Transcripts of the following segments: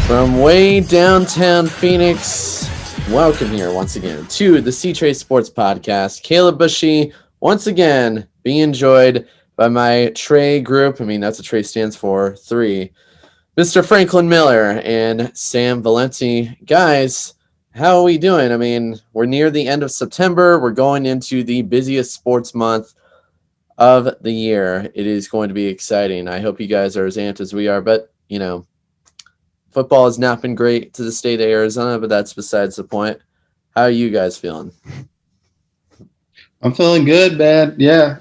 From way downtown Phoenix, welcome here once again to the CTS Sports Podcast. Caleb Bushy, once again, being enjoyed by my Trey group. I mean, that's what Trey stands for, 3. Mr. Franklin Miller and Sam Valenti. Guys, how are we doing? I mean, we're near the end of September. We're going into the busiest sports month of the year. It is going to be exciting. I hope you guys are as amped as we are, but, football has not been great to the state of Arizona, but that's besides the point. How are you guys feeling? I'm feeling good, man. Yeah,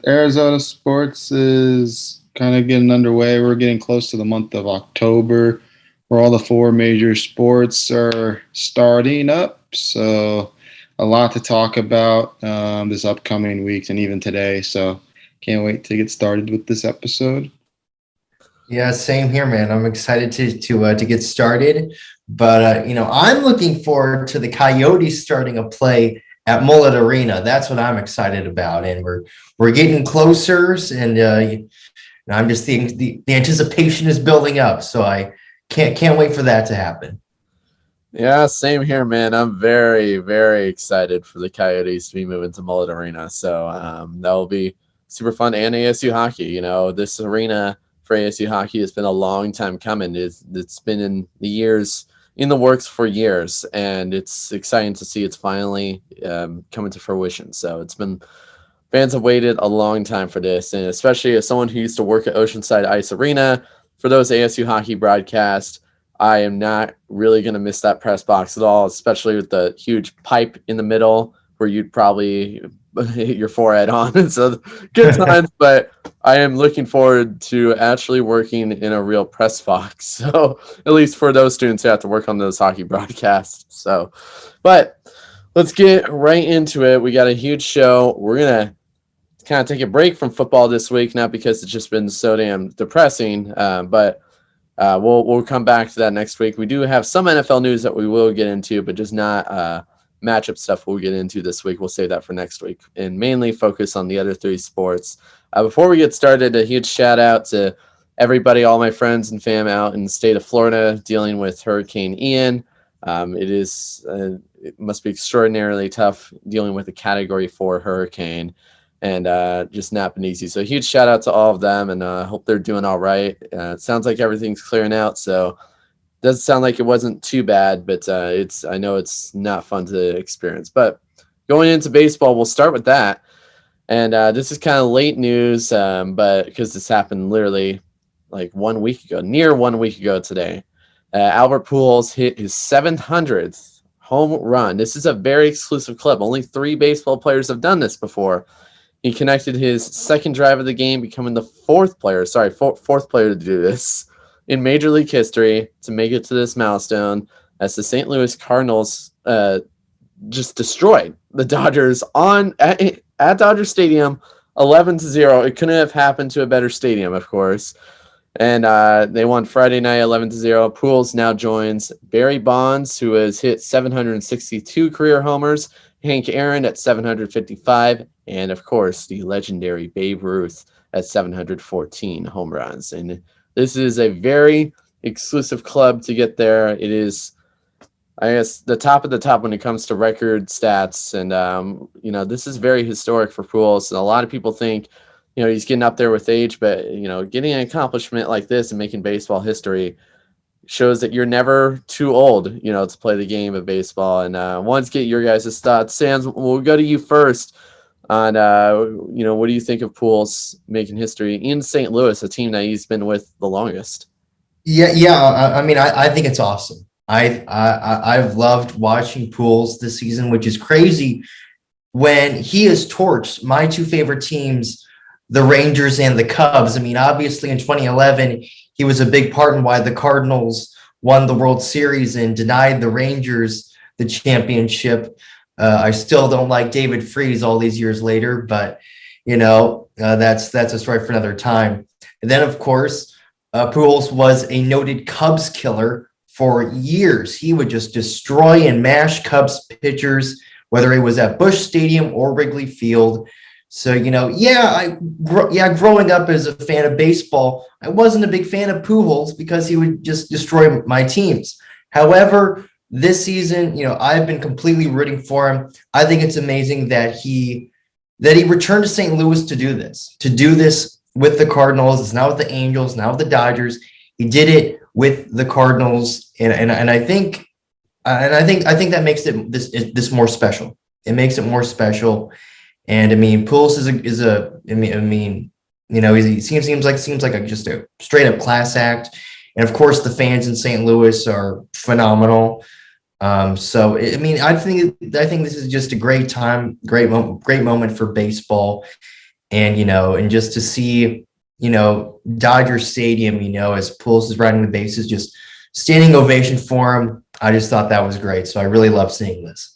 Arizona sports is kind of getting underway. We're getting close to the month of October, where all the 4 major sports are starting up. So a lot to talk about this upcoming week and even today. So can't wait to get started with this episode. Yeah, same here, man. I'm excited to get started, but I'm looking forward to the Coyotes starting a play at Mullet Arena. That's what I'm excited about, and we're getting closer, and I'm just the anticipation is building up, so I can't wait for that to happen. Yeah, same here, man. I'm very, very excited for the Coyotes to be moving to Mullet Arena. So that will be super fun. And ASU hockey, this arena for ASU hockey has been a long time coming. It's been in the works for years, and it's exciting to see it's finally coming to fruition. So fans have waited a long time for this, and especially as someone who used to work at Oceanside Ice Arena for those ASU hockey broadcasts, I am not really going to miss that press box at all, especially with the huge pipe in the middle where you'd probably hit your forehead on. So good times, but I am looking forward to actually working in a real press box. So at least for those students who have to work on those hockey broadcasts. So, but let's get right into it. We got a huge show. We're going to kind of take a break from football this week, not because it's just been so damn depressing, but we'll come back to that next week. We do have some NFL news that we will get into, but just not matchup stuff we'll get into this week. We'll save that for next week and mainly focus on the other 3 sports. Before we get started, a huge shout out to everybody, all my friends and fam out in the state of Florida dealing with Hurricane Ian. It must be extraordinarily tough dealing with a Category 4 hurricane, and just not been easy. So a huge shout out to all of them, and hope they're doing all right. It sounds like everything's clearing out, so doesn't sound like it wasn't too bad, but I know it's not fun to experience. But going into baseball, we'll start with that. And this is kind of late news, but because this happened literally like 1 week ago, near 1 week ago today. Albert Pujols hit his 700th home run. This is a very exclusive club. Only 3 baseball players have done this before. He connected his second drive of the game, becoming the fourth player to do this in Major League history to make it to this milestone, as the St. Louis Cardinals just destroyed the Dodgers at Dodger Stadium 11-0. It couldn't have happened to a better stadium, of course. And they won Friday night 11-0. Pujols now joins Barry Bonds, who has hit 762 career homers, Hank Aaron at 755, and of course the legendary Babe Ruth at 714 home runs. And this is a very exclusive club to get there. It is, I guess, the top of the top when it comes to record stats. And, this is very historic for Pujols. And a lot of people think, he's getting up there with age, but, getting an accomplishment like this and making baseball history shows that you're never too old, to play the game of baseball. And wanted to get your guys' thoughts. Sam, we'll go to you first on, what do you think of Pujols making history in St. Louis, a team that he's been with the longest? Yeah. I think it's awesome. I've loved watching Pujols this season, which is crazy when he has torched my 2 favorite teams, the Rangers and the Cubs. I mean, obviously in 2011, he was a big part in why the Cardinals won the World Series and denied the Rangers the championship. I still don't like David Freese all these years later, but that's a story for another time. And then, of course, Pujols was a noted Cubs killer for years. He would just destroy and mash Cubs pitchers, whether it was at Busch Stadium or Wrigley Field. So, growing up as a fan of baseball, I wasn't a big fan of Pujols because he would just destroy my teams. However, this season, I've been completely rooting for him. I think it's amazing that he returned to St. Louis to do this with the Cardinals. It's now with the Angels, now with the Dodgers. He did it with the Cardinals, and I think that makes this more special. It makes it more special. And I mean, Pujols he seems like just a straight up class act. And of course, the fans in St. Louis are phenomenal. I think this is just a great time, great moment for baseball. And just to see, Dodger Stadium, as Pujols is riding the bases, just standing ovation for him. I just thought that was great. So I really love seeing this.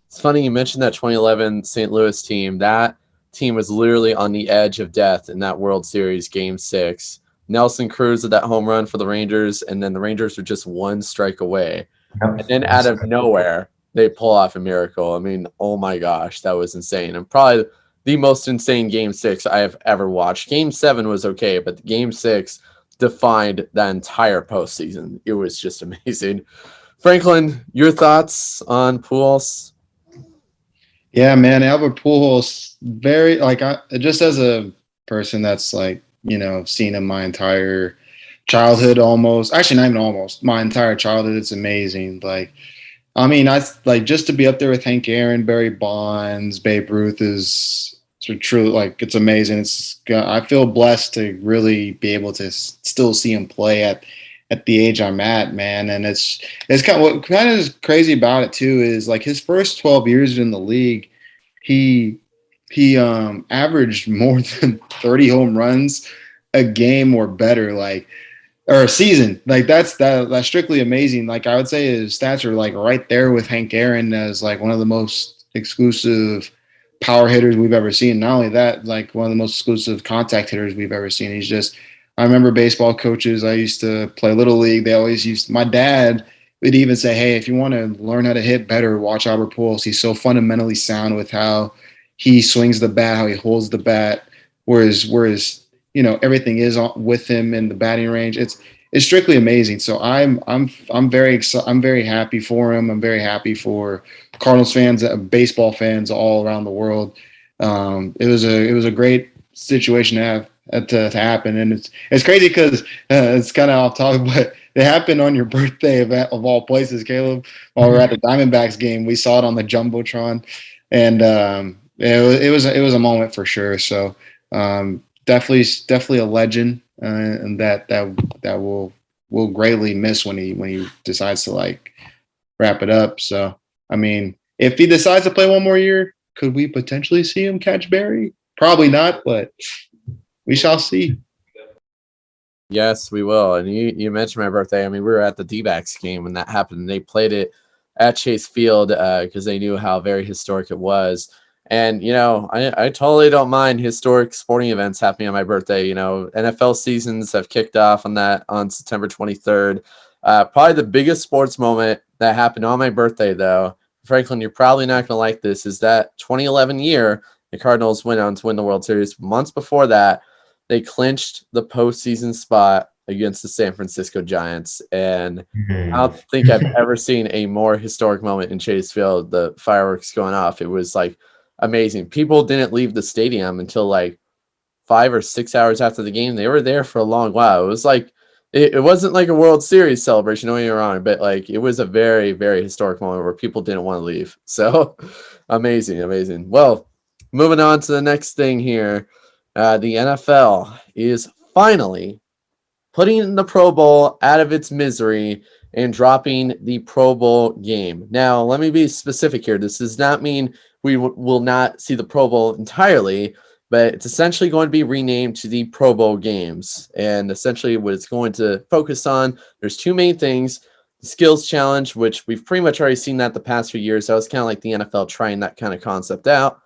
It's funny you mentioned that 2011 St. Louis team. That team was literally on the edge of death in that World Series Game 6. Nelson Cruz with that home run for the Rangers, and then the Rangers were just one strike away. Yep. And then out of nowhere, they pull off a miracle. I mean, oh my gosh, that was insane. And probably the most insane Game 6 I have ever watched. Game 7 was okay, but Game 6 defined that entire postseason. It was just amazing. Franklin, your thoughts on Pujols? Yeah, man, Albert Pujols, very just as a person that's seen him my entire childhood, almost, actually not even almost, my entire childhood. It's amazing. Just to be up there with Hank Aaron, Barry Bonds, Babe Ruth is true. It's amazing. I feel blessed to really be able to still see him play at the age I'm at, man. And it's what kind of is crazy about it too is his first 12 years in the league, he averaged more than 30 home runs a game or better, or a season. That's strictly amazing. I would say his stats are right there with Hank Aaron as one of the most exclusive power hitters we've ever seen. Not only that, one of the most exclusive contact hitters we've ever seen. I remember baseball coaches, I used to play Little League. They always my dad would even say, hey, if you want to learn how to hit better, watch Albert Pujols. He's so fundamentally sound with how he swings the bat, how he holds the bat, whereas everything is with him in the batting range. It's strictly amazing. So I'm very excited. I'm very happy for him. I'm very happy for Cardinals fans, baseball fans all around the world. It was a great situation to have. To happen, and it's crazy because it's kind of off topic, but it happened on your birthday of all places, Caleb. While we were at the Diamondbacks game, we saw it on the jumbotron, and it was a moment for sure. So definitely a legend, and that will greatly miss when he decides to wrap it up. So I mean, if he decides to play one more year, could we potentially see him catch Barry? Probably not, but we shall see. Yes, we will. And you mentioned my birthday. I mean, we were at the D-backs game when that happened. And they played it at Chase Field because they knew how very historic it was. And, I totally don't mind historic sporting events happening on my birthday. NFL seasons have kicked off on September 23rd. Probably the biggest sports moment that happened on my birthday, though, Franklin, you're probably not going to like this, is that 2011 year, the Cardinals went on to win the World Series. Months before that, they clinched the postseason spot against the San Francisco Giants. And I don't think I've ever seen a more historic moment in Chase Field, the fireworks going off. It was amazing. People didn't leave the stadium until 5 or 6 hours after the game. They were there for a long while. It was it wasn't like a World Series celebration, don't get me wrong, but it was a very, very historic moment where people didn't want to leave. So amazing. Well, moving on to the next thing here. The NFL is finally putting the Pro Bowl out of its misery and dropping the Pro Bowl game. Now, let me be specific here. This does not mean we will not see the Pro Bowl entirely, but it's essentially going to be renamed to the Pro Bowl games. And essentially what it's going to focus on, there's two main things. The skills challenge, which we've pretty much already seen that the past few years. That was kind of like the NFL trying that kind of concept out.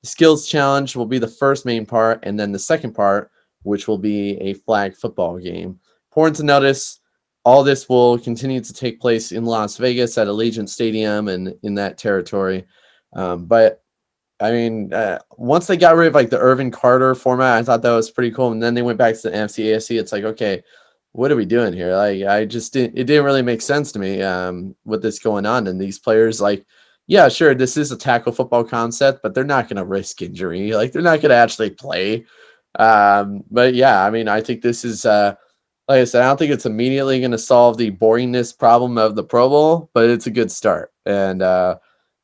The skills challenge will be the first main part, and then the second part, which will be a flag football game. Important to notice, all this will continue to take place in Las Vegas at Allegiant Stadium and in that territory. But I mean, once they got rid of like the Irvin Carter format, I thought that was pretty cool. And then they went back to the NFC AFC. It's like, okay, what are we doing here? Like, it didn't really make sense to me with this going on. And these players, like, yeah, sure, this is a tackle football concept, but they're not going to risk injury. Like, they're not going to actually play. But yeah, I mean, I think this is, like I said, I don't think it's immediately going to solve the boringness problem of the Pro Bowl, but it's a good start. And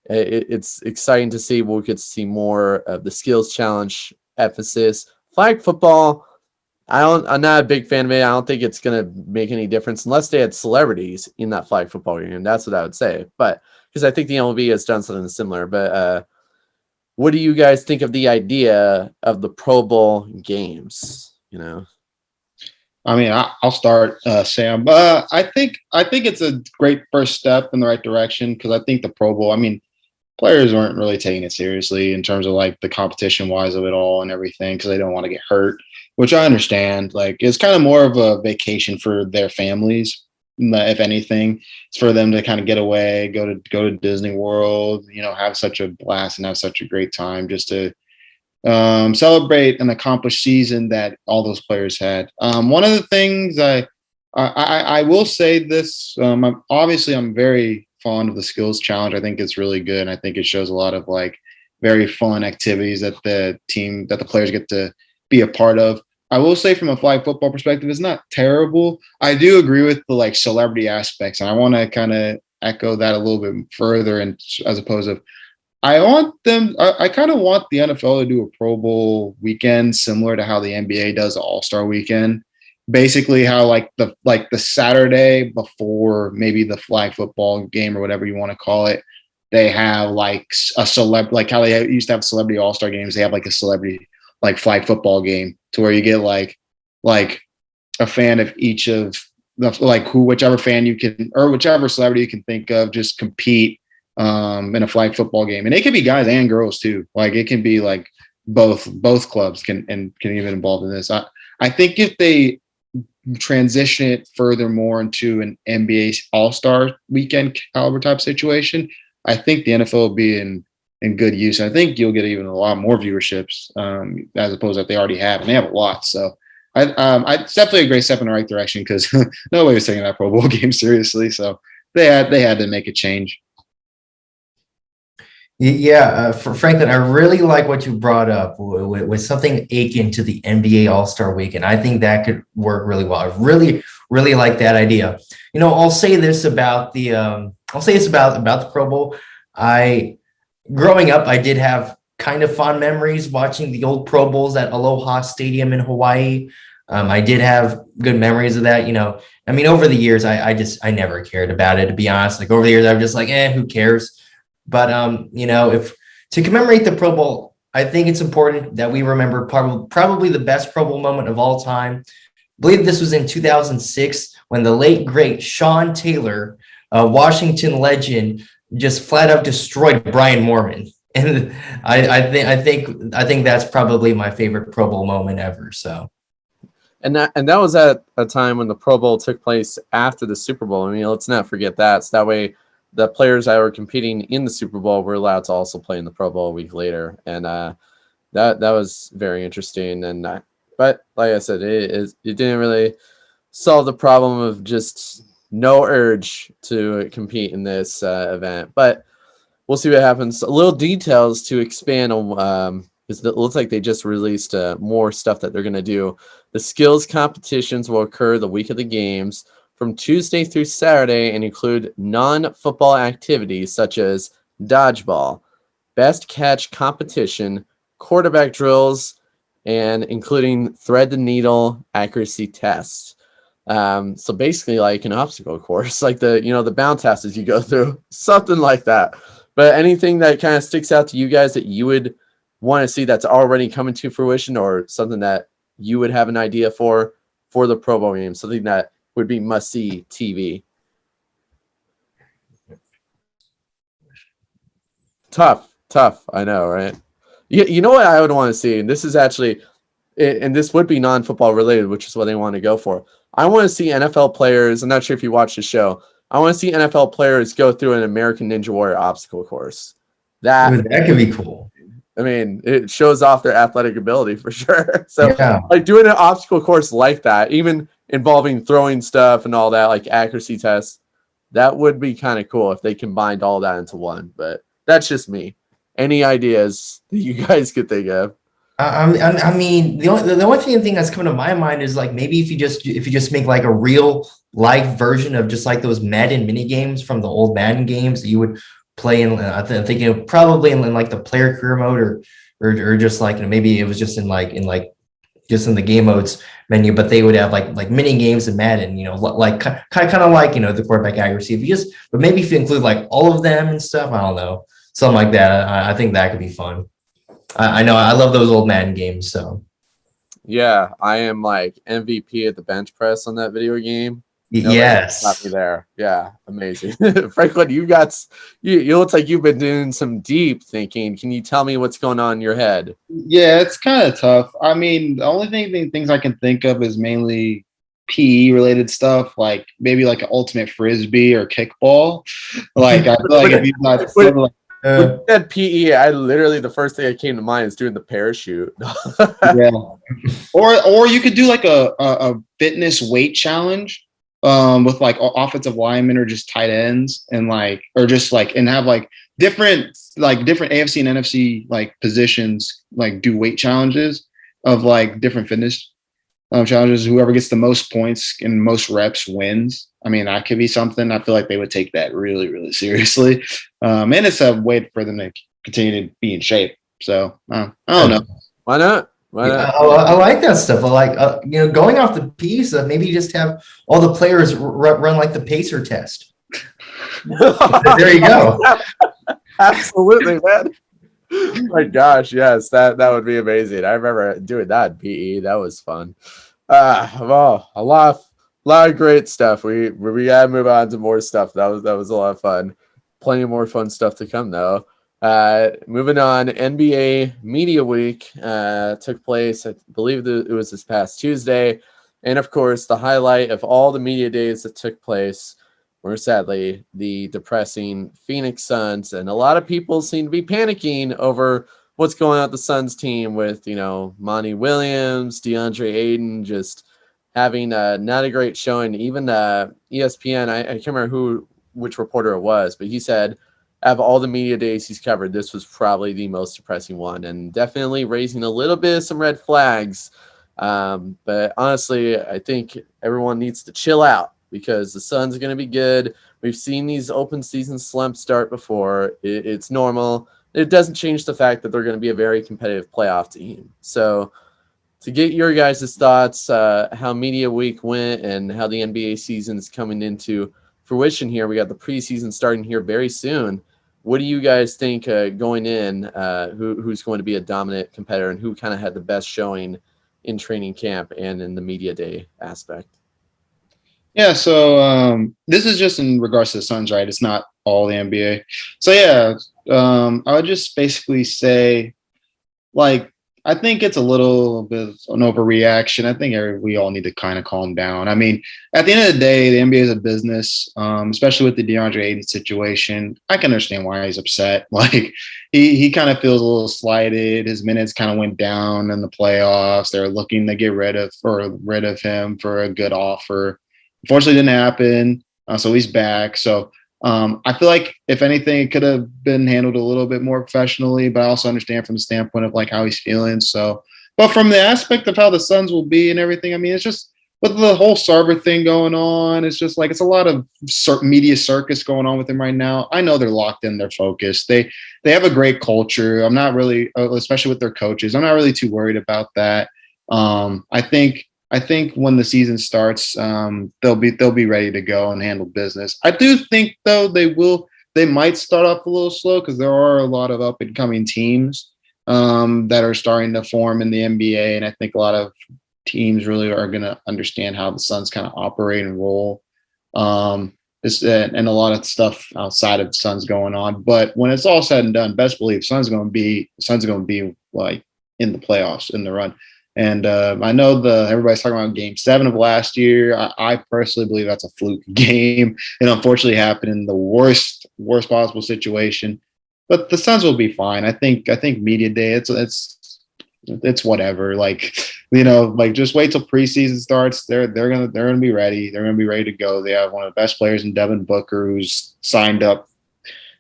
it's exciting to see. We could see more of the skills challenge emphasis. Flag football, I'm not a big fan of it. I don't think it's going to make any difference unless they had celebrities in that flag football game. That's what I would say. But because I think the MLB has done something similar. But what do you guys think of the idea of the Pro Bowl games? You know, I mean, I'll start, Sam. I think it's a great first step in the right direction because I think the Pro Bowl. I mean, players weren't really taking it seriously in terms of like the competition wise of it all and everything because they don't want to get hurt, which I understand. Like, it's kind of more of a vacation for their families. If anything, it's for them to kind of get away, go to Disney World, have such a blast and have such a great time just to celebrate an accomplished season that all those players had. One of the things I will say this, I'm very fond of the skills challenge. I think it's really good. I think it shows a lot of like very fun activities that the players get to be a part of. I will say from a flag football perspective, it's not terrible. I do agree with the like celebrity aspects, and I want to kind of echo that a little bit further. And as opposed to, I kind of want the NFL to do a Pro Bowl weekend similar to how the NBA does the All-Star weekend. Basically, how like the Saturday before maybe the flag football game or whatever you want to call it, they have like a like how they used to have celebrity All-Star games. They have like a celebrity like flag football game to where you get like a fan of each of the whichever fan you can or whichever celebrity you can think of just compete in a flag football game. And it can be guys and girls too. Like it can be like both clubs can get involved in this. I think if they transition it furthermore into an NBA All-Star weekend caliber type situation, I think the NFL will be in good use. I think you'll get even a lot more viewerships as opposed to that they already have, and they have a lot. So it's definitely a great step in the right direction because nobody was taking that Pro Bowl game seriously. So they had to make a change. Yeah, for Franklin, I really like what you brought up with something akin to the NBA All-Star Weekend. I think that could work really well. I really, really like that idea. I'll say this about the Pro Bowl. Growing up, I did have kind of fond memories watching the old Pro Bowls at Aloha Stadium in Hawaii. I did have good memories of that. Over the years, I never cared about it, to be honest. Like over the years, I'm just like, who cares? But, if to commemorate the Pro Bowl, I think it's important that we remember probably the best Pro Bowl moment of all time. I believe this was in 2006 when the late, great Sean Taylor, Washington legend, just flat out destroyed Brian Mormon. And I think that's probably my favorite Pro Bowl moment ever. So. And that was at a time when the Pro Bowl took place after the Super Bowl. Let's not forget that. So that way the players that were competing in the Super Bowl were allowed to also play in the Pro Bowl a week later. And that was very interesting. And but like I said, it didn't really solve the problem of just no urge to compete in this event. But we'll see what happens. A little details to expand on because it looks like they just released more stuff that they're going to do. The skills competitions will occur the week of the games from Tuesday through Saturday and include non-football activities such as dodgeball, best catch competition, quarterback drills, and including thread the needle accuracy tests. So basically like an obstacle course, like the bound tests as you go through, something like that. But anything that kind of sticks out to you guys that you would want to see that's already coming to fruition, or something that you would have an idea for the Pro Bowl game, something that would be must-see TV? Tough. I know, right? You know what I would want to see, and this is actually, and this would be non-football related, which is what they want to go for. I want to see NFL players. I'm not sure if you watch the show. I want to see NFL players go through an American Ninja Warrior obstacle course. That could be cool. I mean, it shows off their athletic ability for sure. So Yeah. like doing an obstacle course like that, even involving throwing stuff and all that, like accuracy tests, that would be kind of cool if they combined all that into one. But that's just me. Any ideas that you guys could think of? I mean, the only thing that's coming to my mind is like maybe if you just make like a real life version of just like those Madden mini games from the old Madden games that you would play in. I'm thinking probably in like the player career mode or just like maybe it was just in just in the game modes menu, but they would have like mini games in Madden, like kind of like the quarterback accuracy. But maybe if you include like all of them and stuff, I don't know, something like that. I think that could be fun. I know I love those old Madden games. So Yeah, I am like MVP at the bench press on that video game. yes, Not me there. Yeah, amazing. Franklin, you look like you've been doing some deep thinking. Can you tell me what's going on in your head? Yeah, it's kind of tough. I mean, the only things I can think of is mainly PE related stuff, like maybe like an ultimate frisbee or kickball. Like I feel like if you got something like When you said PE, I literally the first thing that came to mind is doing the parachute. yeah, or you could do like a fitness weight challenge, with like offensive linemen or just tight ends and have like different AFC and NFC like positions like do weight challenges of like different fitness challenges. Whoever gets the most points and most reps wins. I mean, that could be something. I feel like they would take that really, really seriously. And it's a way for them to continue to be in shape. So I don't know. Why not? I like that stuff. I like going off the piece of maybe just have all the players run like the pacer test. There you go. Absolutely, man. Oh my gosh, yes, that would be amazing. I remember doing that in PE. That was fun. Well, a lot of great stuff. We gotta move on to more stuff. That was a lot of fun. Plenty more fun stuff to come though. Moving on, NBA Media Week took place. I believe it was this past Tuesday, and of course, the highlight of all the media days that took place were sadly the depressing Phoenix Suns, and a lot of people seem to be panicking over what's going on with the Suns team with Monty Williams, DeAndre Ayton just having not a great showing. Even ESPN, I can't remember which reporter it was, but he said out of all the media days he's covered, this was probably the most depressing one, and definitely raising a little bit of some red flags. But honestly, I think everyone needs to chill out because the Suns are going to be good. We've seen these open season slumps start before. It's normal. It doesn't change the fact that they're going to be a very competitive playoff team. So to get your guys' thoughts, how Media Week went and how the NBA season is coming into fruition here. We got the preseason starting here very soon. What do you guys think going in, who's going to be a dominant competitor and who kind of had the best showing in training camp and in the media day aspect? Yeah, so this is just in regards to the Suns, right? It's not all the NBA. So yeah, I would just basically say, like, I think it's a little bit of an overreaction. I think we all need to kind of calm down. I mean, at the end of the day, the NBA is a business, especially with the DeAndre Ayton situation. I can understand why he's upset. Like, he kind of feels a little slighted. His minutes kind of went down in the playoffs. They're looking to get rid of him for a good offer. Unfortunately, it didn't happen. So he's back. So I feel like if anything, it could have been handled a little bit more professionally, but I also understand from the standpoint of like how he's feeling. So, but from the aspect of how the Suns will be and everything, I mean, it's just with the whole Sarver thing going on, it's just like it's a lot of media circus going on with him right now. I know they're locked in, they're focused. They have a great culture. I'm not really, especially with their coaches, I'm not really too worried about that. I think when the season starts, they'll be ready to go and handle business. I do think though they might start off a little slow because there are a lot of up and coming teams that are starting to form in the NBA, and I think a lot of teams really are going to understand how the Suns kind of operate and roll. And a lot of stuff outside of the Suns going on. But when it's all said and done, best believe Suns going to be like in the playoffs in the run. And I know everybody's talking about Game 7 of last year. I personally believe that's a fluke game. It unfortunately happened in the worst possible situation. but the Suns will be fine. I think media day. It's whatever. Like, like just wait till preseason starts. They're gonna be ready. They're gonna be ready to go. They have one of the best players in Devin Booker, who's signed up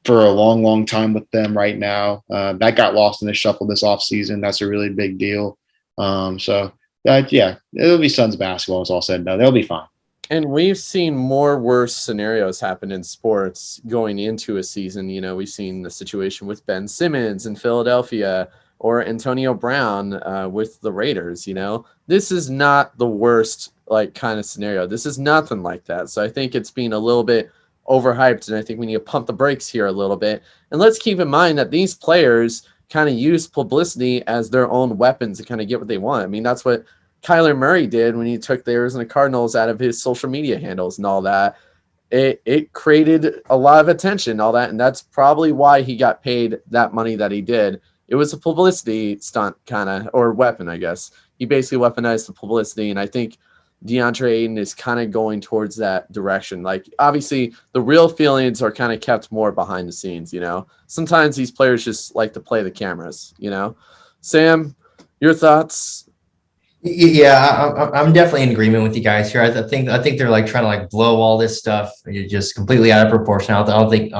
for a long, long time with them right now. That got lost in the shuffle this offseason. That's a really big deal. Yeah, it'll be Suns basketball. It's all said and done. They'll be fine. And we've seen more worse scenarios happen in sports going into a season. We've seen the situation with Ben Simmons in Philadelphia or Antonio Brown with the Raiders. This is not the worst kind of scenario. This is nothing like that. So I think it's being a little bit overhyped, and I think we need to pump the brakes here a little bit. And let's keep in mind that these players kind of use publicity as their own weapons to kind of get what they want. I mean, that's what Kyler Murray did when he took the Arizona Cardinals out of his social media handles and all that. It created a lot of attention, all that, and that's probably why he got paid that money that he did. It was a publicity stunt kind of, or weapon, I guess. He basically weaponized the publicity, and I think DeAndre Ayton is kind of going towards that direction. Obviously, the real feelings are kind of kept more behind the scenes, Sometimes these players just like to play the cameras, Sam, your thoughts? Yeah, I'm definitely in agreement with you guys here. I think they're trying to blow all this stuff just completely out of proportion. I don't think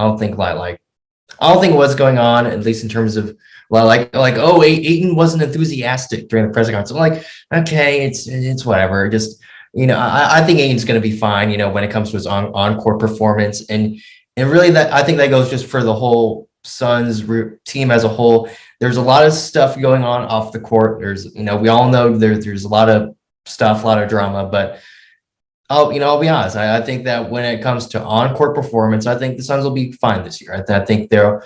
what's going on, at least in terms of Ayton wasn't enthusiastic during the press conference. I'm like, okay, it's whatever. Just I think Ayton's going to be fine. When it comes to his on-court performance, and really that I think that goes just for the whole Suns team as a whole. There's a lot of stuff going on off the court. There's we all know there's a lot of stuff, a lot of drama, but I'll be honest. I think that when it comes to on-court performance, I think the Suns will be fine this year. I think they're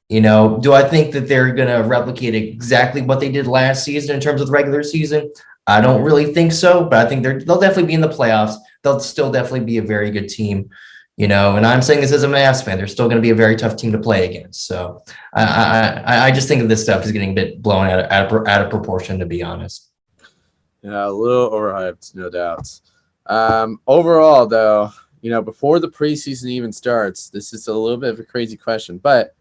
do I think that they're going to replicate exactly what they did last season in terms of the regular season? I don't really think so, but I think they'll definitely be in the playoffs. They'll still definitely be a very good team, and I'm saying this as a Mavs fan. They're still going to be a very tough team to play against. So I just think that this stuff is getting a bit blown out of proportion, to be honest. Yeah, a little overhyped, no doubts. Overall, though, before the preseason even starts, this is a little bit of a crazy question, but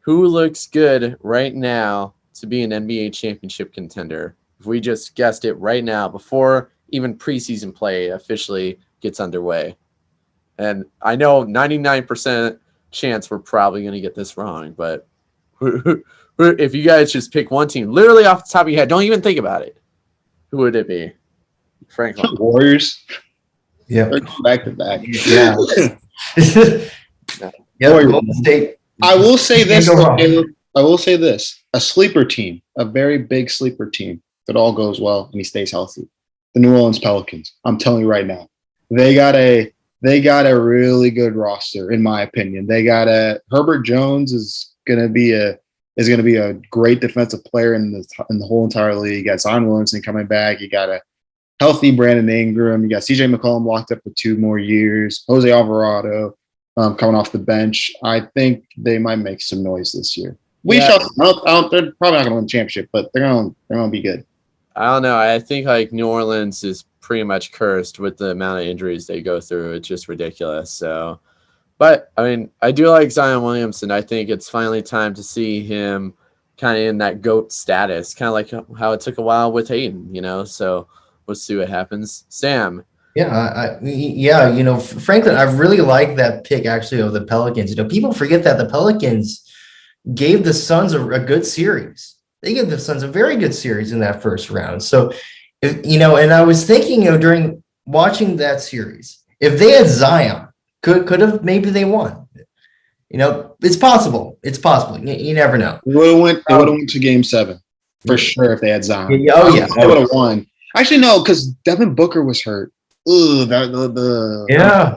who looks good right now to be an NBA championship contender? If we just guessed it right now, before even preseason play officially gets underway. And I know 99% chance we're probably going to get this wrong, but if you guys just pick one team, literally off the top of your head, don't even think about it, who would it be? Franklin. Warriors. Yeah. Back to back. Yeah. Golden State. I will say this. I will say this. A sleeper team, a very big sleeper team, if it all goes well and he stays healthy. The New Orleans Pelicans. I'm telling you right now. They got a really good roster, in my opinion. They got Herbert Jones is gonna be a great defensive player in the whole entire league. You got Zion Williamson coming back. You got a healthy Brandon Ingram. You got CJ McCollum locked up for 2 more years. Jose Alvarado coming off the bench. I think they might make some noise this year. They're probably not going to win the championship, but they're going to be good. I don't know. I think New Orleans is pretty much cursed with the amount of injuries they go through. It's just ridiculous. So, but I mean, I do like Zion Williamson. I think it's finally time to see him kind of in that GOAT status, kind of like how it took a while with Hayden, so we'll see what happens. Sam. Yeah, Franklin, I really like that pick actually of the Pelicans. People forget that the Pelicans gave the Suns a good series. They gave the Suns a very good series in that first round. So, and I was thinking, during watching that series, if they had Zion, could have maybe they won. It's possible. It's possible. You never know. It would have went to Game 7 for sure if they had Zion. They would have won. Actually, no, because Devin Booker was hurt. Ooh, yeah.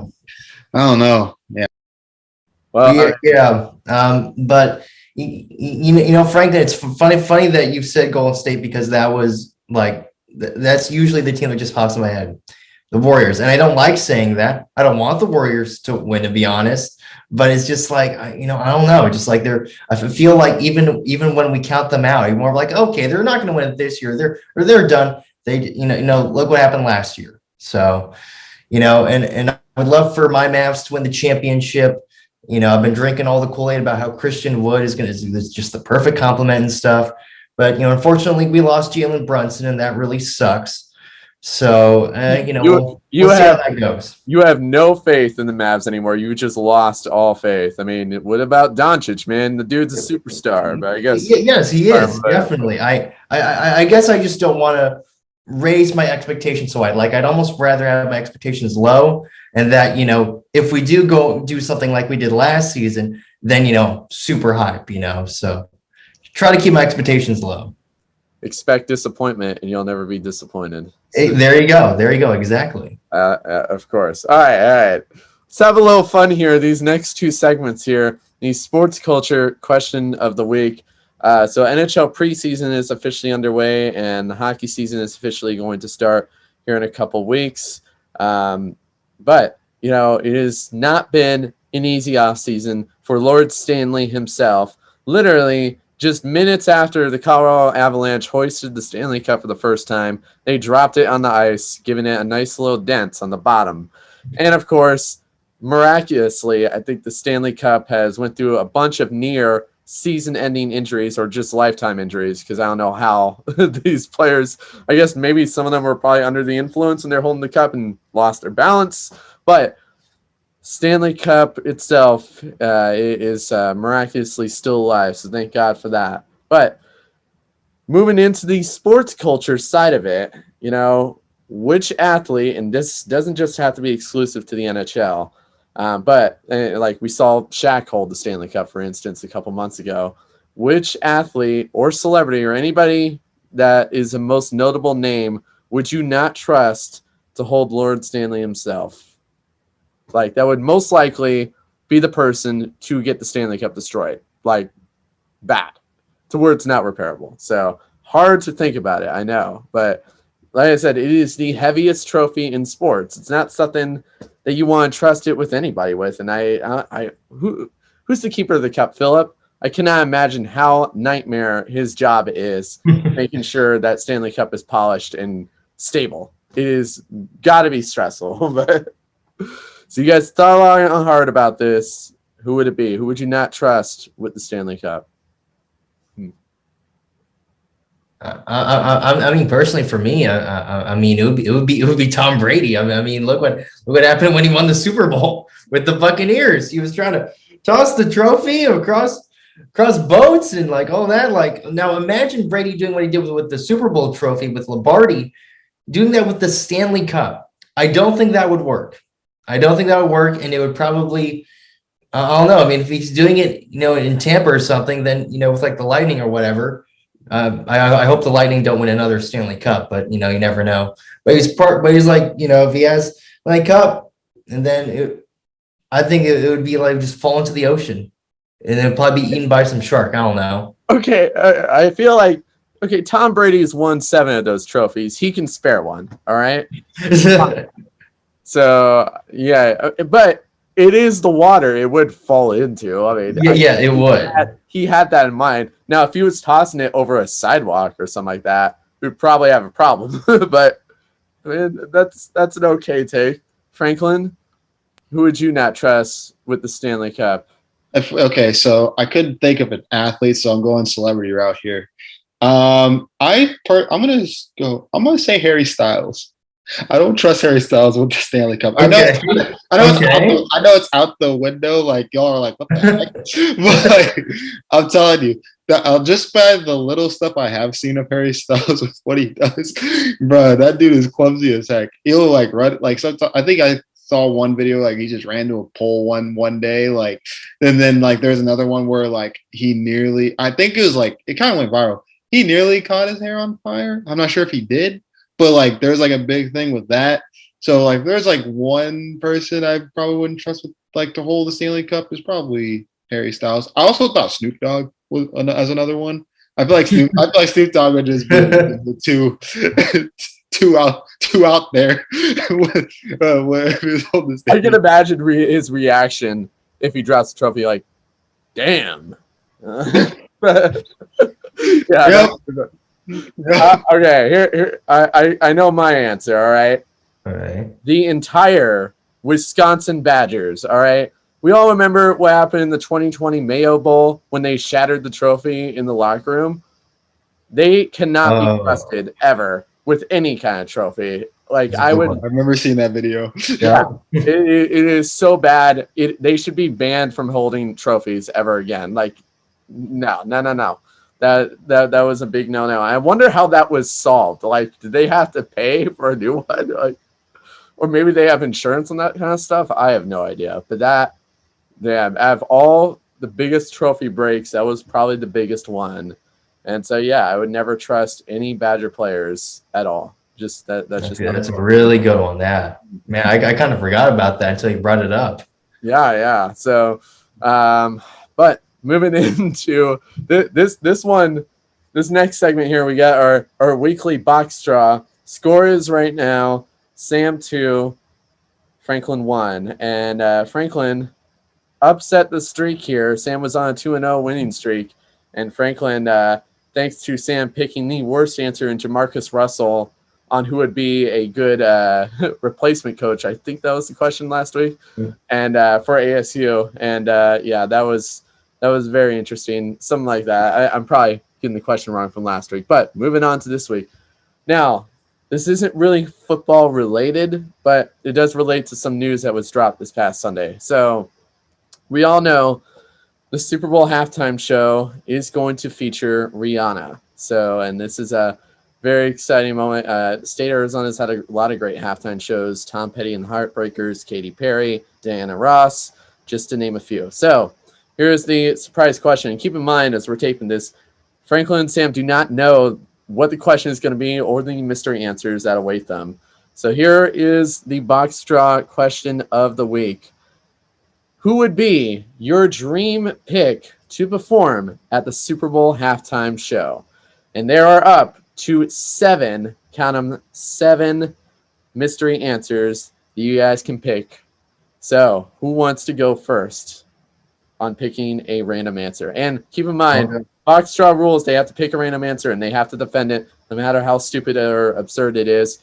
I don't know. Yeah. Well, but Franklin, it's funny that you've said Golden State, because that was that's usually the team that just pops in my head, the Warriors. And I don't like saying that. I don't want the Warriors to win, to be honest. But it's just I don't know. Just I feel like even when we count them out, you're more okay, they're not going to win it this year. They're done. They, look what happened last year. So, and I would love for my Mavs to win the championship. I've been drinking all the Kool-Aid about how Christian Wood is just the perfect complement and stuff. But, unfortunately, we lost Jalen Brunson, and that really sucks. So, we'll see how that goes. You have no faith in the Mavs anymore. You just lost all faith. I mean, what about Doncic, man? The dude's a superstar, but I guess yes, he is definitely. I guess I just don't want to raise my expectations so high. Like, I'd almost rather have my expectations low, and that if we do go do something like we did last season, then super hype. So try to keep my expectations low. Expect disappointment, and you'll never be disappointed. Hey, there you go. Exactly. Of course. All right. Let's have a little fun here. These next two segments here, the sports culture question of the week. So NHL preseason is officially underway, and the hockey season is officially going to start here in a couple weeks. But it has not been an easy offseason for Lord Stanley himself. Literally, just minutes after the Colorado Avalanche hoisted the Stanley Cup for the first time, they dropped it on the ice, giving it a nice little dent on the bottom. And of course, miraculously, I think the Stanley Cup has went through a bunch of near season-ending injuries or just lifetime injuries, because I don't know how these players, I guess maybe some of them were probably under the influence when they're holding the cup and lost their balance. But Stanley Cup itself is miraculously still alive, so thank God for that. But moving into the sports culture side of it, which athlete, and this doesn't just have to be exclusive to the NHL, but like we saw Shaq hold the Stanley Cup, for instance, a couple months ago. Which athlete or celebrity or anybody that is a most notable name would you not trust to hold Lord Stanley himself? Like, that would most likely be the person to get the Stanley Cup destroyed. Like, bad. To where it's not repairable. So, hard to think about it, I know. But, like I said, it is the heaviest trophy in sports. It's not something that you want to trust it with anybody with. And who's the keeper of the cup, Philip? I cannot imagine how nightmare his job is making sure that Stanley Cup is polished and stable. It is got to be stressful. But so you guys thought long and hard about this. Who would it be? Who would you not trust with the Stanley Cup? I mean, personally, for me, I mean, it would be Tom Brady. I mean, look what happened when he won the Super Bowl with the Buccaneers. He was trying to toss the trophy across boats and like all that. Like, now imagine Brady doing what he did with the Super Bowl trophy with Lombardi, doing that with the Stanley Cup. I don't think that would work. And it would probably, I don't know. I mean, if he's doing it, in Tampa or something, then, with like the Lightning or whatever, I hope the Lightning don't win another Stanley Cup, but, you never know. But he's like, if he has Stanley Cup, and then I think it would be like just fall into the ocean and then probably be eaten by some shark. I don't know. Okay. I feel like, Tom Brady's won 7 of those trophies. He can spare one. All right. So, yeah, but it is the water it would fall into. I mean, it would. He had that in mind. Now, if he was tossing it over a sidewalk or something like that, we'd probably have a problem. But I mean, that's an okay take. Franklin, who would you not trust with the Stanley Cup? So I couldn't think of an athlete, so I'm going celebrity route here. I'm gonna say Harry Styles. I don't trust Harry Styles with the Stanley Cup. I know it's out the window. Like, y'all are like, what the heck? But like, I'm telling you, that just by the little stuff I have seen of Harry Styles with what he does, bro, that dude is clumsy as heck. He'll like run like sometimes. I think I saw one video like he just ran to a pole one day, like, and then like there's another one where like he nearly, I think it was like it kind of went viral. He nearly caught his hair on fire. I'm not sure if he did. But like, there's like a big thing with that. So like, there's like one person I probably wouldn't trust with like to hold the Stanley Cup is probably Harry Styles. I also thought Snoop Dogg was as another one. I feel like Snoop Dogg would just be the two out there. I can imagine his reaction if he drops the trophy, like, damn. Yeah. Yep. Okay, here I know my answer. All right. All right. The entire Wisconsin Badgers. All right. we all remember what happened in the 2020 Mayo Bowl when they shattered the trophy in the locker room. They cannot be trusted ever with any kind of trophy. Like I remember seeing that video. Yeah, it is so bad. They should be banned from holding trophies ever again. Like, no. That was a big no. I wonder how that was solved. Like, did they have to pay for a new one? Like, or maybe they have insurance on that kind of stuff. I have no idea. But that, yeah, out of all the biggest trophy breaks, that was probably the biggest one. And so, yeah, I would never trust any Badger players at all. Just that's a really good one. That, man, I kind of forgot about that until you brought it up. Yeah. So, but moving into this next segment here, we got our weekly box draw. Score is right now Sam 2, Franklin 1, and Franklin upset the streak here. Sam was on a 2-0 winning streak, and Franklin, thanks to Sam picking the worst answer in Jamarcus Russell on who would be a good replacement coach. I think that was the question last week, and for ASU, and that was very interesting. Something like that. I'm probably getting the question wrong from last week, but moving on to this week. Now, this isn't really football related, but it does relate to some news that was dropped this past Sunday. So we all know the Super Bowl halftime show is going to feature Rihanna. So, and this is a very exciting moment. State of Arizona's had a lot of great halftime shows. Tom Petty and the Heartbreakers, Katy Perry, Diana Ross, just to name a few. So here's the surprise question. And keep in mind, as we're taping this, Franklin and Sam do not know what the question is going to be or the mystery answers that await them. So here is the box draw question of the week. Who would be your dream pick to perform at the Super Bowl halftime show? And there are up to 7, count them, 7 mystery answers that you guys can pick. So who wants to go first on picking a random answer? And keep in mind, box draw rules, they have to pick a random answer and they have to defend it no matter how stupid or absurd it is.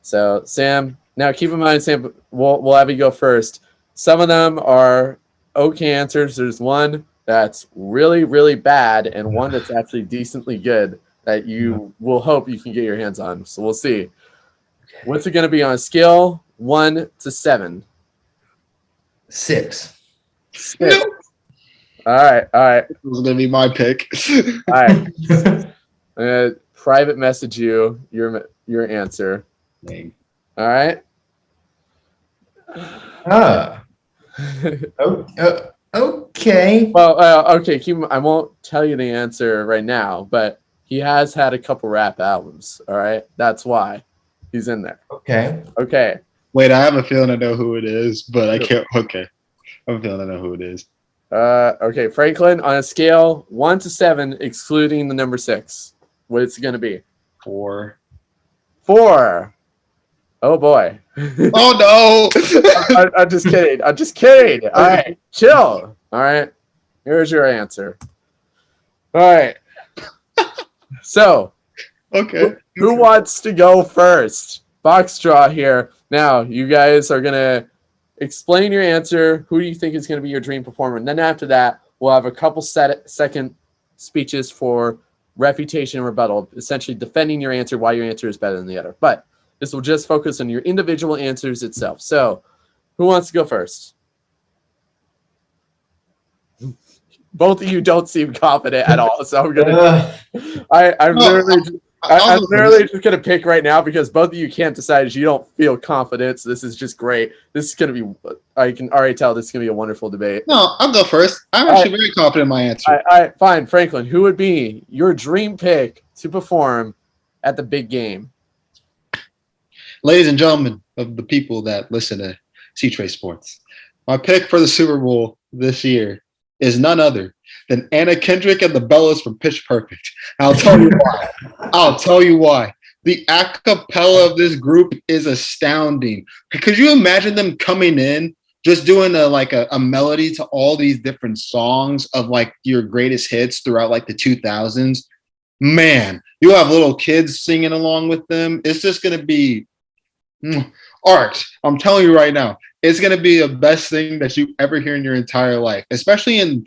So Sam, now keep in mind, Sam, we'll have you go first. Some of them are okay answers. There's one that's really, really bad and one that's actually decently good that you will hope you can get your hands on. So we'll see. What's it going to be on a scale 1 to 7? 6. 6. No. All right. This was going to be my pick. All right. I'm going to private message you your answer. Dang. All right. Okay. Well, okay. I won't tell you the answer right now, but he has had a couple rap albums. All right. That's why he's in there. Okay. Wait, I have a feeling I know who it is, but I can't. Okay. I have a feeling I know who it is. Okay. Franklin, on a scale 1 to 7, excluding the number 6, what's it going to be? 4. 4. Oh boy. Oh no. I'm just kidding. All right. Chill. All right. Here's your answer. All right. So, okay. Who wants to go first? Box draw here. Now, you guys are going to explain your answer. Who do you think is going to be your dream performer? And then after that, we'll have a couple second speeches for refutation and rebuttal, essentially defending your answer, why your answer is better than the other. But this will just focus on your individual answers itself. So, who wants to go first? Both of you don't seem confident at all, so I'm gonna. I'm literally just gonna pick right now because both of you can't decide. You don't feel confident. So this is just great. This is gonna be. I can already tell this is gonna be a wonderful debate. No, I'll go first. I'm actually very confident in my answer. All right, fine, Franklin. Who would be your dream pick to perform at the big game? Ladies and gentlemen of the people that listen to C-Trace Sports, my pick for the Super Bowl this year is none other than Anna Kendrick and the Bellas from Pitch Perfect. I'll tell you why. The a cappella of this group is astounding. Could you imagine them coming in, just doing a melody to all these different songs of like your greatest hits throughout like the 2000s? Man, you have little kids singing along with them. It's just going to be art. I'm telling you right now. it's gonna be the best thing that you ever hear in your entire life, especially in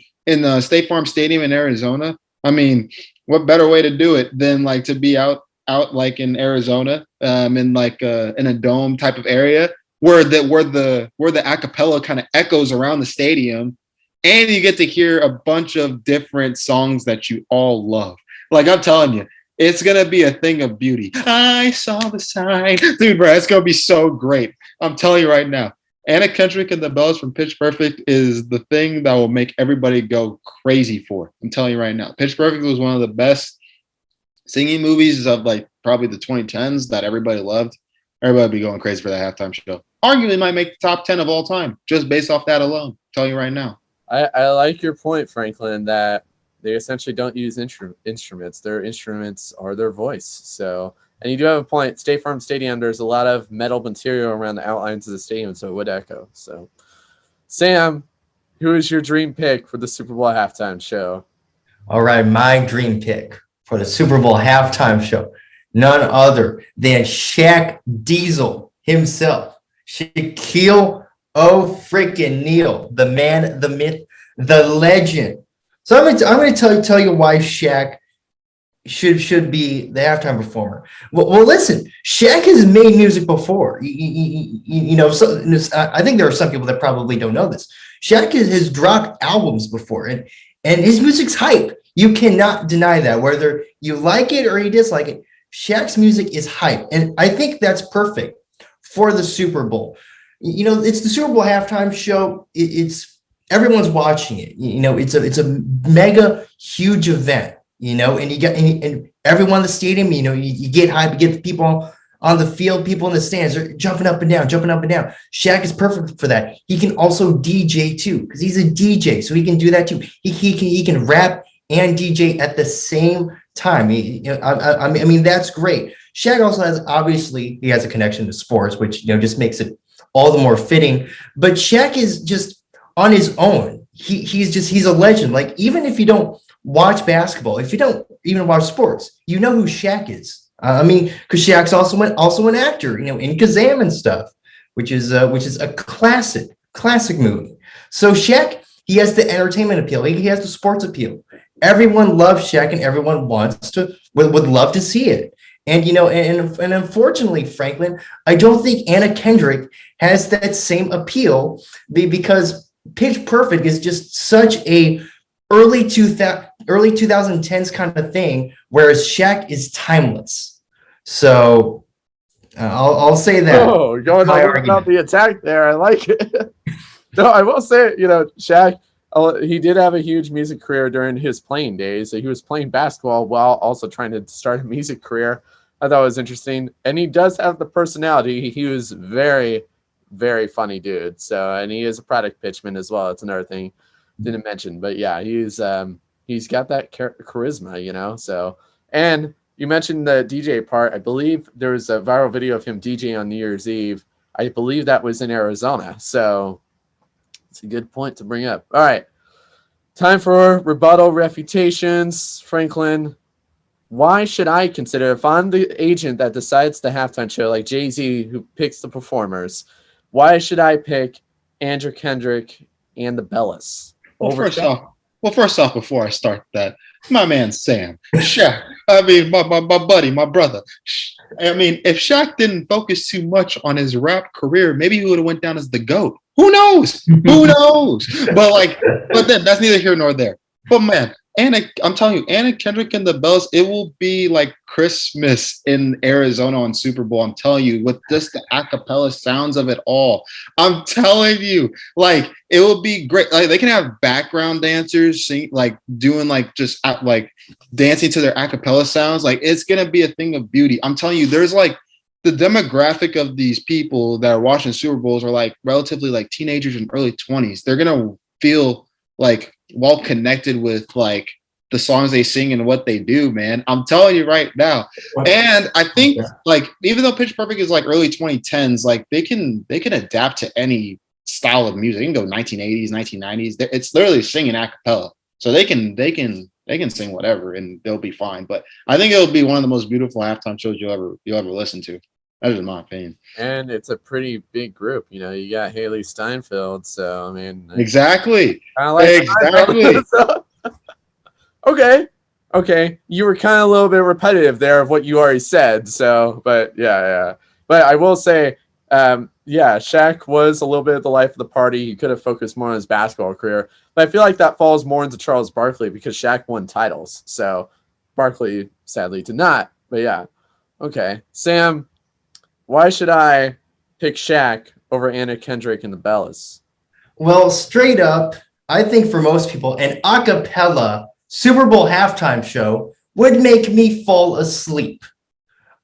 State Farm Stadium in Arizona. I mean, what better way to do it than like to be out like in Arizona, in like in a dome type of area where the acapella kind of echoes around the stadium, and you get to hear a bunch of different songs that you all love. Like I'm telling you, it's gonna be a thing of beauty. I saw the sign, dude, bro. It's gonna be so great. I'm telling you right now. Anna Kendrick and the Bells from Pitch Perfect is the thing that will make everybody go crazy for. I'm telling you right now. Pitch Perfect was one of the best singing movies of like probably the 2010s that everybody loved. Everybody be going crazy for that halftime show. Arguably might make the top 10 of all time just based off that alone. I'm telling you right now. I like your point, Franklin, that they essentially don't use instruments. Their instruments are their voice. So, and you do have a point. State Farm Stadium, there's a lot of metal material around the outlines of the stadium, so it would echo. So, Sam, who is your dream pick for the Super Bowl halftime show? All right, my dream pick for the Super Bowl halftime show, none other than Shaq Diesel himself, Shaquille O'Neal, the man, the myth, the legend. So I'm going to tell you why Shaq should be the halftime performer. Well, listen, Shaq has made music before. So I think there are some people that probably don't know this. Shaq has dropped albums before, and his music's hype. You cannot deny that, whether you like it or you dislike it. Shaq's music is hype, and I think that's perfect for the Super Bowl. It's the Super Bowl halftime show. It's everyone's watching it. It's a mega huge event. And you get and everyone in the stadium. You get hype. You get the people on the field, people in the stands are jumping up and down. Shaq is perfect for that. He can also DJ too, because he's a DJ, so he can do that too. He can rap and DJ at the same time. I mean, that's great. Shaq also he has a connection to sports, which just makes it all the more fitting. But Shaq is just on his own. He's a legend. Like, even if you don't watch basketball, if you don't even watch sports, you know who Shaq is. Because Shaq's also an actor, in Kazam and stuff, which is a classic movie. So Shaq, he has the entertainment appeal. He has the sports appeal. Everyone loves Shaq, and everyone would love to see it. And and unfortunately, Franklin, I don't think Anna Kendrick has that same appeal, because Pitch Perfect is just such a early 2010s kind of thing, whereas Shaq is timeless. So I'll say that. Oh, going about the attack there. I like it. No, I will say, Shaq, he did have a huge music career during his playing days. He was playing basketball while also trying to start a music career. I thought it was interesting. And he does have the personality. He was very, very funny dude. So, and he is a product pitchman as well. It's another thing didn't mention. But yeah, he's got that charisma, So, and you mentioned the DJ part. I believe there was a viral video of him DJing on New Year's Eve. I believe that was in Arizona. So it's a good point to bring up. All right. Time for rebuttal refutations. Franklin, why should I consider, if I'm the agent that decides the halftime show, like Jay-Z who picks the performers, why should I pick Andrew Kendrick and the Bellas? Well, first off, before I start that, my man Sam, Shaq, my buddy, my brother. If Shaq didn't focus too much on his rap career, maybe he would have went down as the GOAT. Who knows? But then that's neither here nor there. But man, I'm telling you, Anna Kendrick and the Bells, it will be like Christmas in Arizona on Super Bowl. I'm telling you, with just the acapella sounds of it all. I'm telling you, like, it will be great. Like, they can have background dancers doing dancing to their acapella sounds. Like, it's gonna be a thing of beauty. I'm telling you, there's like the demographic of these people that are watching Super Bowls are like relatively like teenagers in early 20s. They're gonna feel like well connected with like the songs they sing and what they do, man. I'm telling you right now. And I think like even though Pitch Perfect is like early 2010s, like they can adapt to any style of music. They can go 1980s, 1990s. It's literally singing a cappella. So they can sing whatever and they'll be fine. But I think it'll be one of the most beautiful halftime shows you'll ever listen to. That's just my opinion. And it's a pretty big group. You know, you got Haley Steinfeld. So, I mean, Exactly. kind of like Exactly. so, okay. You were kind of a little bit repetitive there of what you already said. So, but yeah. But I will say, Shaq was a little bit of the life of the party. He could have focused more on his basketball career. But I feel like that falls more into Charles Barkley because Shaq won titles. So Barkley sadly did not. But yeah. Okay. Sam, why should I pick Shaq over Anna Kendrick and the Bellas? Well, straight up, I think for most people, an a cappella Super Bowl halftime show would make me fall asleep.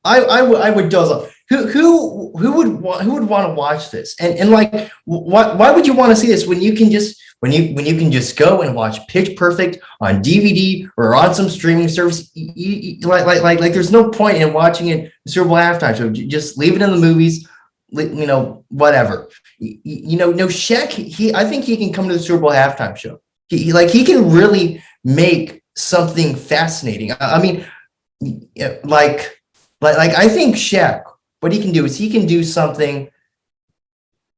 I would doze off. Who would want to watch this? And like, why would you want to see this when you can just can just go and watch Pitch Perfect on DVD or on some streaming service? Like there's no point in watching it Super Bowl halftime show. Just leave it in the movies. You know, whatever. No, Shaq. I think he can come to the Super Bowl halftime show. He can really make something fascinating. I mean, like I think Shaq, what he can do is he can do something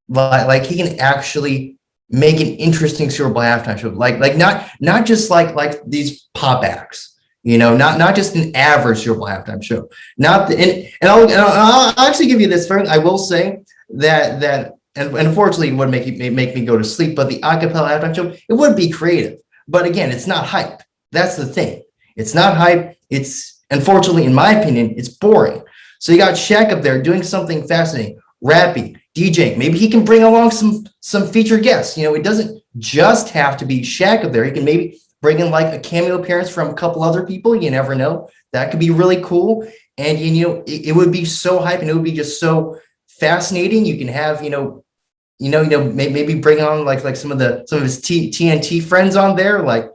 like he can actually make an interesting Super Bowl halftime show. Like not just like these pop acts, you know, not just an average Super Bowl halftime show. I'll actually give you this. I will say that and unfortunately it would make me go to sleep. But the acapella halftime show, it would be creative. But again, it's not hype. That's the thing. It's not hype. It's unfortunately, in my opinion, it's boring. So you got Shaq up there doing something fascinating, rapping, DJing. Maybe he can bring along some featured guests. You know, it doesn't just have to be Shaq up there. He can maybe bring in like a cameo appearance from a couple other people. You never know. That could be really cool. And you know, it would be so hype and it would be just so fascinating. You can have maybe bring on like some of his TNT friends on there, like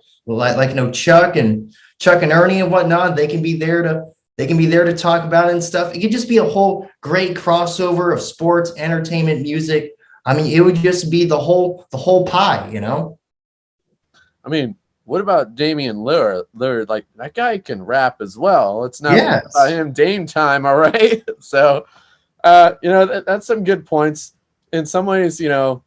Chuck and Ernie and whatnot. They can be there to talk about it and stuff. It could just be a whole great crossover of sports, entertainment, music. I mean, it would just be the whole pie, you know? I mean, what about Damian Lillard? Like, that guy can rap as well. It's not about him Dame time, all right? So, that's some good points. In some ways, you know,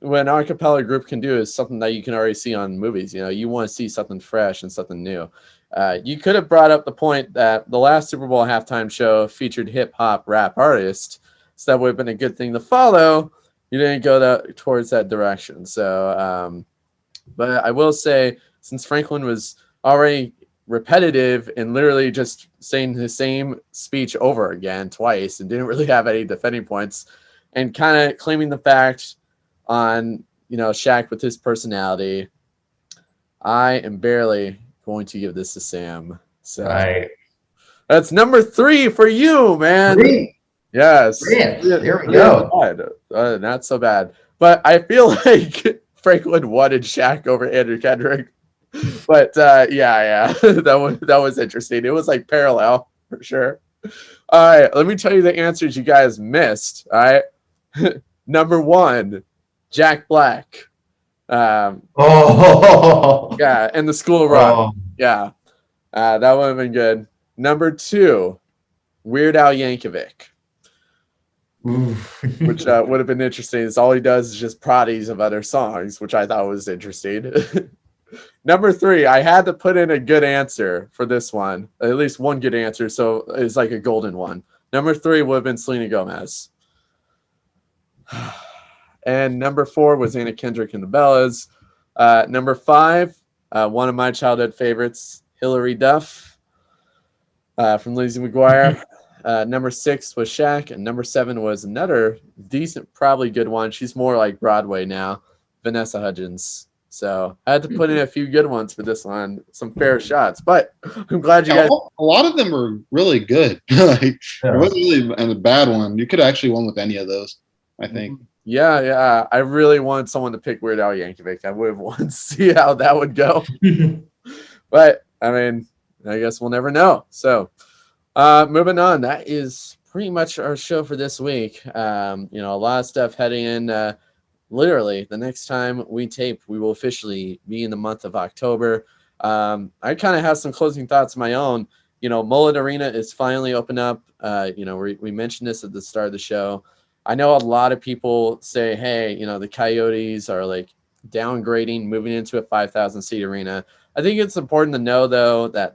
what an a cappella group can do is something that you can already see on movies. You know, you want to see something fresh and something new. You could have brought up the point that the last Super Bowl halftime show featured hip hop rap artists, so that would have been a good thing to follow. You didn't go towards that direction. So, but I will say, since Franklin was already repetitive and literally just saying the same speech over again twice and didn't really have any defending points, and kind of claiming the fact on, you know, Shaq with his personality, I am barely going to give this to Sam. So that's number 3 for you, man. 3. Yes. 3. There we go. Not so bad. But I feel like Franklin wanted Shaq over Andrew Kendrick. But yeah, that was interesting. It was like parallel for sure. All right, let me tell you the answers you guys missed. All right. Number 1, Jack Black. Yeah, and the School of Rock. Yeah, that would have been good. Number 2, Weird Al Yankovic, which would have been interesting. Is all he does is just parodies of other songs, which I thought was interesting. Number 3, I had to put in a good answer for this one, at least one good answer, so it's like a golden one. Number 3 would have been Selena Gomez. And number 4 was Anna Kendrick and the Bellas. Number 5, one of my childhood favorites, Hilary Duff from Lizzie McGuire. Number 6 was Shaq, and number 7 was another decent, probably good one. She's more like Broadway now, Vanessa Hudgens. So I had to put in a few good ones for this one, some fair shots. But I'm glad you guys. A lot of them were really good. It wasn't really a bad one. You could have actually won with any of those, I think. Yeah. I really wanted someone to pick Weird Al Yankovic. I would have wanted to see how that would go. But, I mean, I guess we'll never know. So, moving on. That is pretty much our show for this week. A lot of stuff heading in. Literally, the next time we tape, we will officially be in the month of October. I kind of have some closing thoughts of my own. Mullet Arena is finally open up. We mentioned this at the start of the show. I know a lot of people say, hey, the Coyotes are like downgrading, moving into a 5,000 seat arena. I think it's important to know, though, that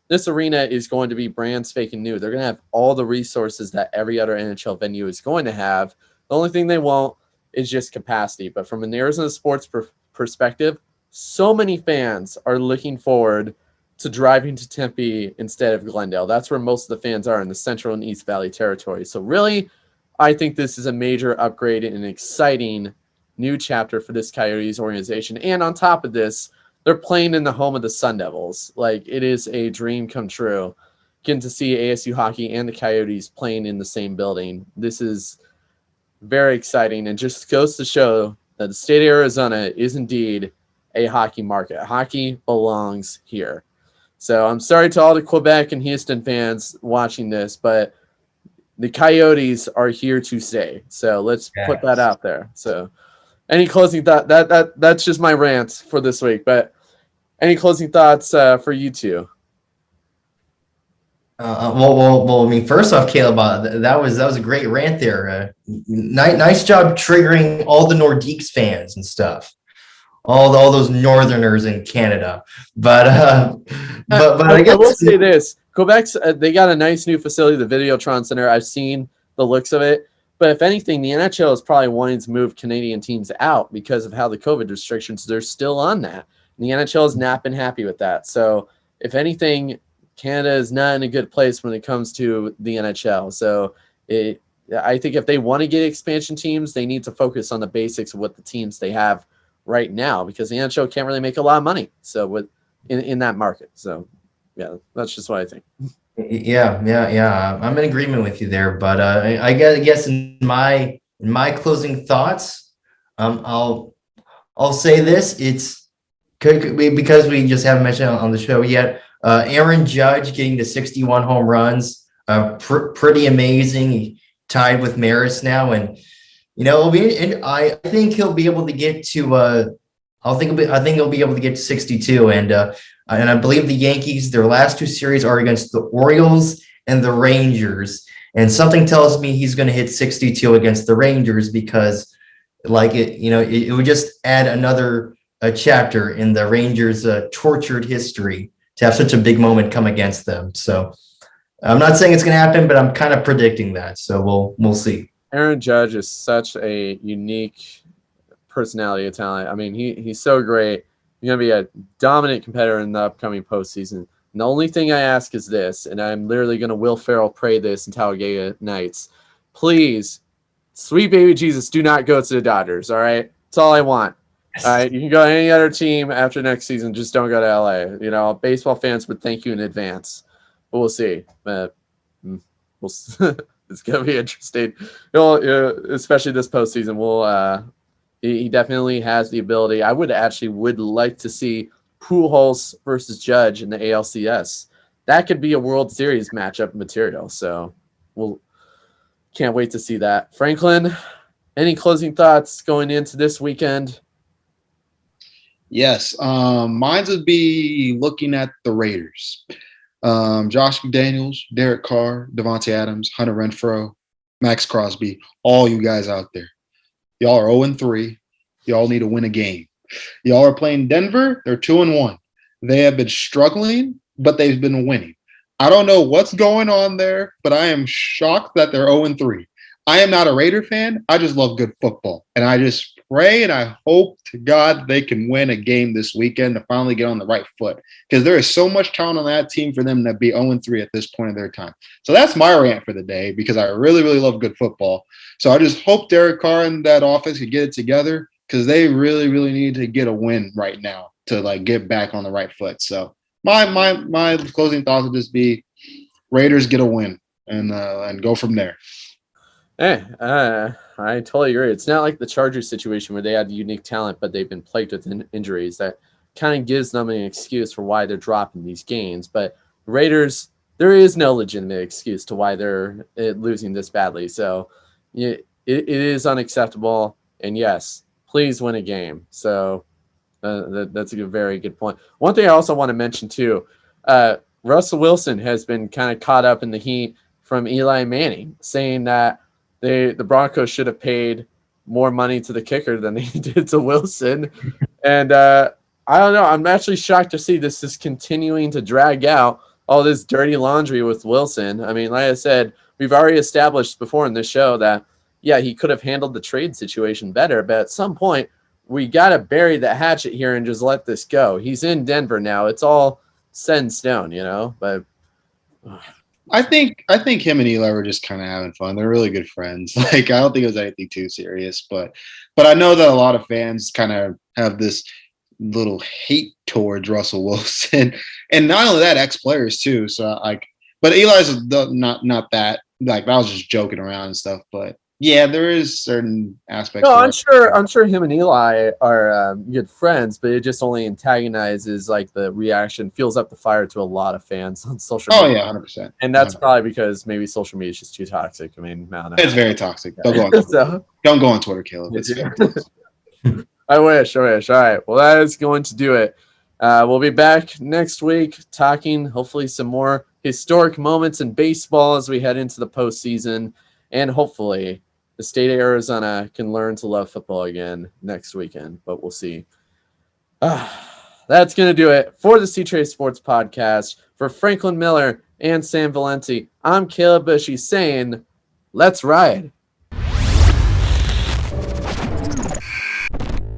this arena is going to be brand spanking new. They're going to have all the resources that every other NHL venue is going to have. The only thing they won't is just capacity. But from an Arizona sports perspective, so many fans are looking forward to driving to Tempe instead of Glendale. That's where most of the fans are, in the Central and East Valley territory. So really, I think this is a major upgrade and an exciting new chapter for this Coyotes organization. And on top of this, they're playing in the home of the Sun Devils. Like, it is a dream come true, getting to see ASU hockey and the Coyotes playing in the same building. This is very exciting, and just goes to show that the state of Arizona is indeed a hockey market. Hockey belongs here. So I'm sorry to all the Quebec and Houston fans watching this, but the Coyotes are here to stay. So let's put that out there. So any closing thought? That's just my rant for this week. But any closing thoughts for you two? Well. I mean, first off, Caleb, that was a great rant there. Nice job triggering all the Nordiques fans and stuff. All those Northerners in Canada, but I guess I will say this: Quebec's they got a nice new facility, the Videotron Center. I've seen the looks of it, but if anything, the NHL is probably wanting to move Canadian teams out because of how the COVID restrictions. They're still on that, and the NHL has not been happy with that. So, if anything, Canada is not in a good place when it comes to the NHL. So, I think if they want to get expansion teams, they need to focus on the basics of what the teams they have right now, because the NHL can't really make a lot of money. So in that market. So yeah, that's just what I think. Yeah. I'm in agreement with you there, but I guess in my closing thoughts, I'll say this: it's because we just haven't mentioned it on the show yet. Aaron Judge getting to 61 home runs, pretty amazing. He tied with Maris now, and I think he'll be able to get to. I think he'll be able to get to 62, and I believe the Yankees, their last two series are against the Orioles and the Rangers, and something tells me he's going to hit 62 against the Rangers, because, it would just add another chapter in the Rangers' tortured history to have such a big moment come against them. So I'm not saying it's going to happen, but I'm kind of predicting that. So we'll see. Aaron Judge is such a unique personality of talent. I mean, he's so great. He's going to be a dominant competitor in the upcoming postseason. And the only thing I ask is this, and I'm literally going to Will Ferrell pray this in Talladega Nights. Please, sweet baby Jesus, do not go to the Dodgers, all right? That's all I want. All right, you can go to any other team after next season. Just don't go to LA. Baseball fans would thank you in advance. But we'll see. It's going to be interesting, especially this postseason. He definitely has the ability. I would like to see Pujols versus Judge in the ALCS. That could be a World Series matchup material. So can't wait to see that. Franklin, any closing thoughts going into this weekend? Yes. Mine would be looking at the Raiders. Josh McDaniels, Derek Carr, Devontae Adams, Hunter Renfroe, Max Crosby, all you guys out there. Y'all are 0-3. Y'all need to win a game. Y'all are playing Denver. They're 2-1. They have been struggling, but they've been winning. I don't know what's going on there, but I am shocked that they're 0-3. I am not a Raider fan. I just love good football. And I just pray and I hope to God they can win a game this weekend to finally get on the right foot, because there is so much talent on that team for them to be 0-3 at this point of their time. So that's my rant for the day, because I really, really love good football. So I just hope Derek Carr and that offense can get it together, because they really, really need to get a win right now to get back on the right foot. So my closing thoughts would just be Raiders get a win and go from there. Hey, I totally agree. It's not like the Chargers situation where they had unique talent, but they've been plagued with injuries. That kind of gives them an excuse for why they're dropping these games. But Raiders, there is no legitimate excuse to why they're losing this badly. So it is unacceptable. And yes, please win a game. So that's a very good point. One thing I also want to mention too, Russell Wilson has been kind of caught up in the heat from Eli Manning, saying that the Broncos should have paid more money to the kicker than they did to Wilson. And I don't know. I'm actually shocked to see this is continuing to drag out all this dirty laundry with Wilson. I mean, like I said, we've already established before in this show that, yeah, he could have handled the trade situation better. But at some point, we got to bury the hatchet here and just let this go. He's in Denver now. It's all set in stone, you know? But I think him and Eli were just kind of having fun. They're really good friends. Like, I don't think it was anything too serious, but I know that a lot of fans kind of have this little hate towards Russell Wilson, and not only that, ex-players too. So but Eli's not that. Like, I was just joking around and stuff, but yeah, there is certain aspects. No, I'm sure him and Eli are good friends, but it just only antagonizes like the reaction, fuels up the fire to a lot of fans on social media. Oh yeah, 100%. And that's probably because maybe social media is just too toxic. I mean, no. It's very toxic. Don't go on Twitter. Don't go on Twitter, Caleb. It's very toxic. I wish. All right. Well, that is going to do it. We'll be back next week talking hopefully some more historic moments in baseball as we head into the postseason, and hopefully the state of Arizona can learn to love football again next weekend, but we'll see. That's going to do it for the CTS Sports Podcast. For Franklin Miller and Sam Valenti, I'm Caleb Bushy saying, let's ride.